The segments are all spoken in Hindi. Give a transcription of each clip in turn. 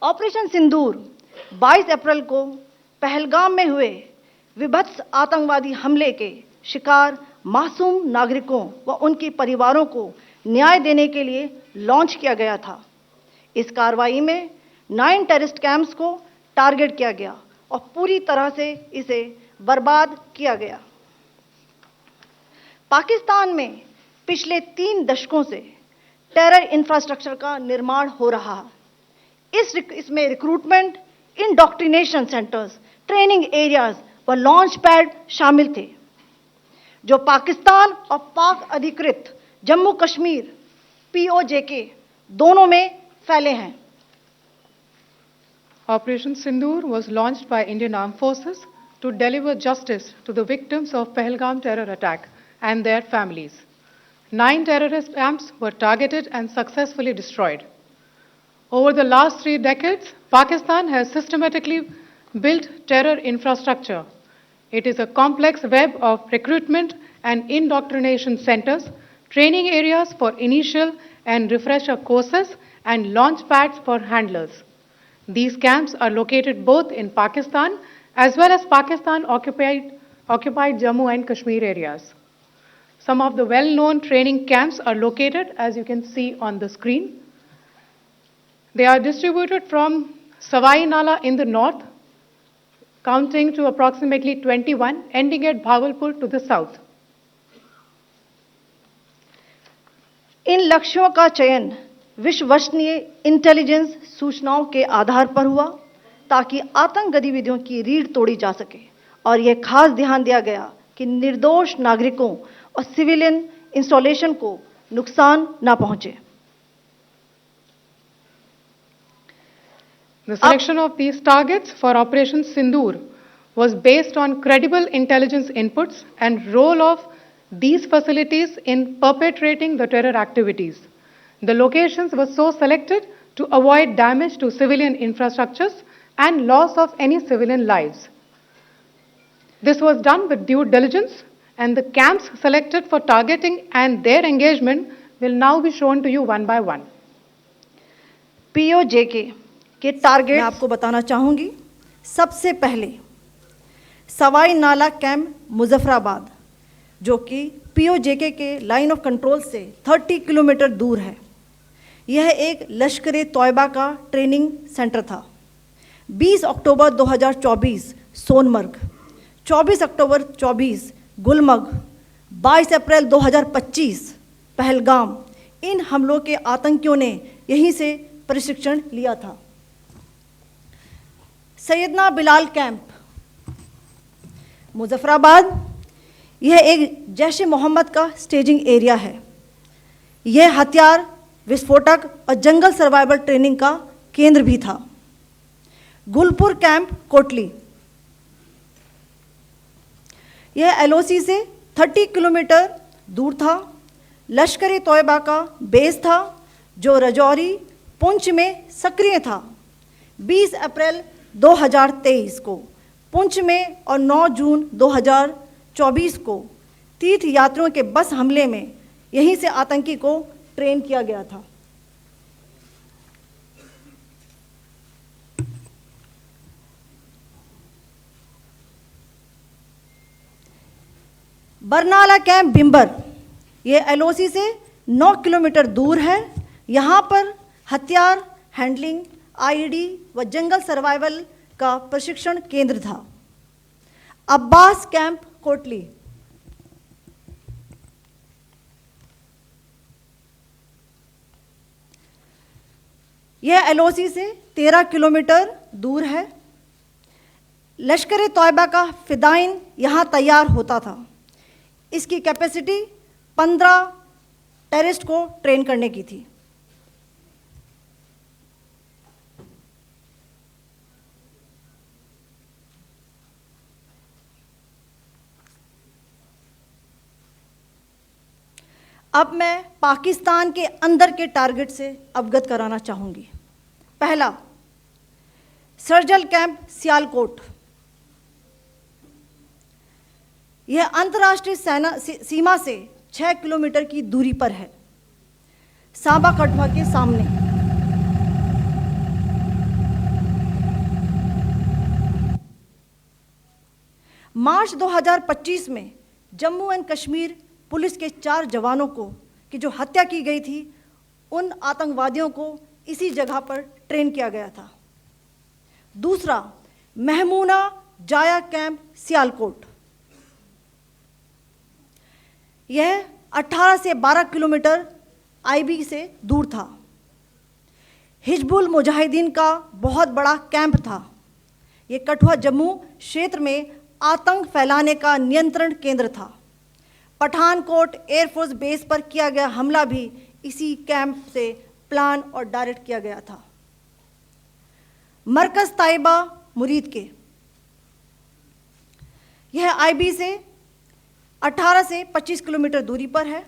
ऑपरेशन सिंदूर 22 अप्रैल को पहलगाम में हुए विभत्स आतंकवादी हमले के शिकार मासूम नागरिकों व उनके परिवारों को न्याय देने के लिए लॉन्च किया गया था। इस कार्रवाई में 9 टेररिस्ट कैंप्स को टारगेट किया गया और पूरी तरह से इसे बर्बाद किया गया। पाकिस्तान में पिछले 3 दशकों से टेरर इंफ्रास्ट्रक्चर का निर्माण हो रहा है। इसमें recruitment, indoctrination centres, training areas व लॉन्च पैड शामिल थे, जो पाकिस्तान और पाक अधिकृत जम्मू कश्मीर POJK दोनों में फैले हैं। Operation Sindoor was launched by Indian Armed Forces to deliver justice to the victims of Pahalgam terror attack and their families. 9 terrorist camps were targeted and successfully destroyed. Over the last 3 decades, Pakistan has systematically built terror infrastructure. It is a complex web of recruitment and indoctrination centers, training areas for initial and refresher courses, and launch pads for handlers. These camps are located both in Pakistan as well as Pakistan-occupied Jammu and Kashmir areas. Some of the well-known training camps are located, as you can see on the screen. They are distributed from Savai Nala in the north, counting to approximately 21, ending at Bhagalpur to the south. इन लक्ष्यों का चयन विश्वसनीय इंटेलिजेंस सूचनाओं के आधार पर हुआ ताकि आतंक गतिविधियों की रीढ़ तोड़ी जा सके, और यह खास ध्यान दिया गया कि निर्दोष नागरिकों और सिविलियन इंस्टॉलेशन को नुकसान न पहुंचे। The selection of these targets for Operation Sindoor was based on credible intelligence inputs and role of these facilities in perpetrating the terror activities. The locations were so selected to avoid damage to civilian infrastructures and loss of any civilian lives. This was done with due diligence, and the camps selected for targeting and their engagement will now be shown to you one by one. POJK के टारगेट मैं आपको बताना चाहूंगी। सबसे पहले सवाई नाला कैंप मुजफ्फराबाद, जो कि POJK के लाइन ऑफ कंट्रोल से 30 किलोमीटर दूर है। यह एक लश्कर तौयबा का ट्रेनिंग सेंटर था। 20 अक्टूबर 2024 सोनमर्ग, 24 अक्टूबर 24 गुलमर्ग, 22 अप्रैल 2025 पहलगाम, इन हमलों के आतंकियों ने यहीं से प्रशिक्षण लिया था। सैयदना बिलाल कैंप मुजफ्फराबाद, यह एक जैश ए मोहम्मद का स्टेजिंग एरिया है। यह हथियार, विस्फोटक और जंगल सर्वाइवल ट्रेनिंग का केंद्र भी था। गुलपुर कैंप कोटली, यह LOC से 30 किलोमीटर दूर था। लश्कर तौयबा का बेस था, जो रजौरी, पुंछ में सक्रिय था। 20 अप्रैल 2023 को पुंछ में और 9 जून 2024 को तीर्थ यात्रियों के बस हमले में यहीं से आतंकी को ट्रेन किया गया था। बरनाला कैंप बिम्बर, यह LOC से 9 किलोमीटर दूर है। यहाँ पर हथियार, हैंडलिंग, IED व जंगल सर्वाइवल का प्रशिक्षण केंद्र था। अब्बास कैंप कोटली, यह LOC से 13 किलोमीटर दूर है। लश्कर तौयबा का फिदाइन यहाँ तैयार होता था। इसकी कैपेसिटी 15 टेररिस्ट को ट्रेन करने की थी। अब मैं पाकिस्तान के अंदर के टारगेट से अवगत कराना चाहूंगी। पहला, सर्जल कैंप सियालकोट, यह अंतर्राष्ट्रीय सीमा से 6 किलोमीटर की दूरी पर है, सांबा कठुआ के सामने। मार्च 2025 में जम्मू एंड कश्मीर पुलिस के 4 जवानों को की जो हत्या की गई थी, उन आतंकवादियों को इसी जगह पर ट्रेन किया गया था। दूसरा, महमूना जाया कैंप सियालकोट, यह 18 से 12 किलोमीटर आईबी से दूर था। हिजबुल मुजाहिदीन का बहुत बड़ा कैंप था। ये कठुआ जम्मू क्षेत्र में आतंक फैलाने का नियंत्रण केंद्र था। पठानकोट एयरफोर्स बेस पर किया गया हमला भी इसी कैंप से प्लान और डायरेक्ट किया गया था। मरकज ताइबा मुरीद के, यह आईबी से 18 से 25 किलोमीटर दूरी पर है।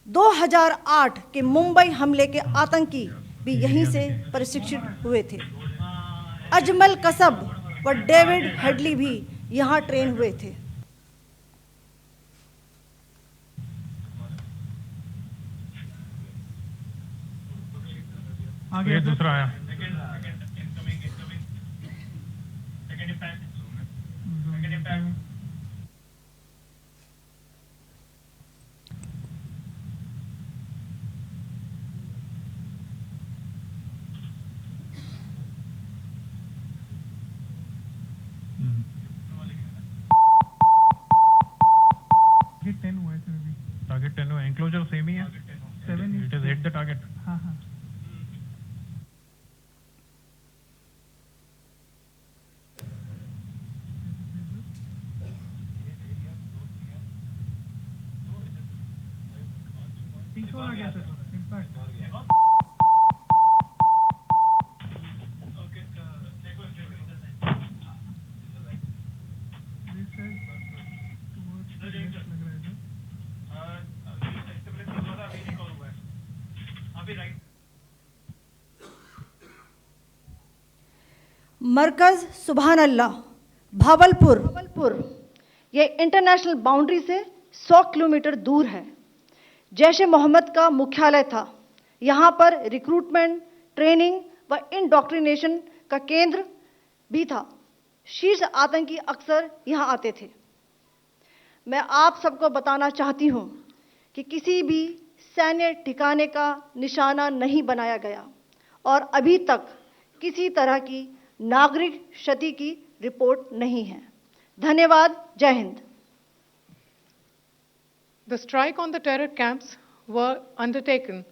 2008 के मुंबई हमले के आतंकी भी यहीं से प्रशिक्षित हुए थे। अजमल कसब व डेविड हेडली भी यहां ट्रेन हुए थे। आगे दूसरा आया। टारगेट 10 हुआ, एंक्लोजर सेम ही है। 7 it is hit the target. हाँ हाँ। आ गया सर, इम्पैक्ट। मरकज सुभान अल्लाह भावलपुर, यह इंटरनेशनल बाउंड्री से 100 किलोमीटर दूर है। जैश ए मोहम्मद का मुख्यालय था। यहाँ पर रिक्रूटमेंट, ट्रेनिंग व इंडॉक्ट्रिनेशन का केंद्र भी था। शीर्ष आतंकी अक्सर यहाँ आते थे। मैं आप सबको बताना चाहती हूँ कि किसी भी सैन्य ठिकाने का निशाना नहीं बनाया गया और अभी तक किसी तरह की नागरिक क्षति की रिपोर्ट नहीं है। धन्यवाद। जय Hind. The strike on the terror camps were undertaken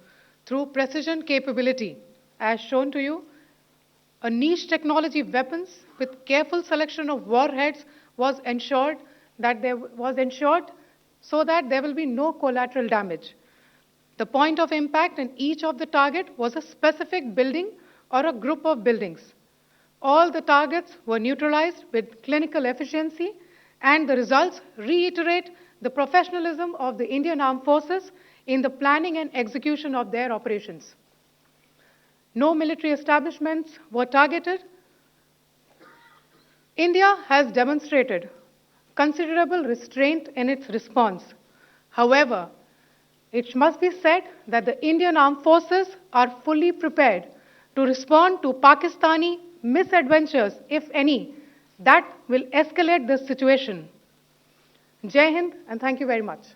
through precision capability, as shown to you. A niche technology weapons with careful selection of warheads was ensured so that there will be no collateral damage. The point of impact in each of the target was a specific building or a group of buildings. All the targets were neutralized with clinical efficiency, and the results reiterate the professionalism of the Indian Armed Forces in the planning and execution of their operations. No military establishments were targeted. India has demonstrated considerable restraint in its response. However, it must be said that the Indian Armed Forces are fully prepared to respond to Pakistani misadventures, if any, that will escalate the situation. Jai Hind, and thank you very much.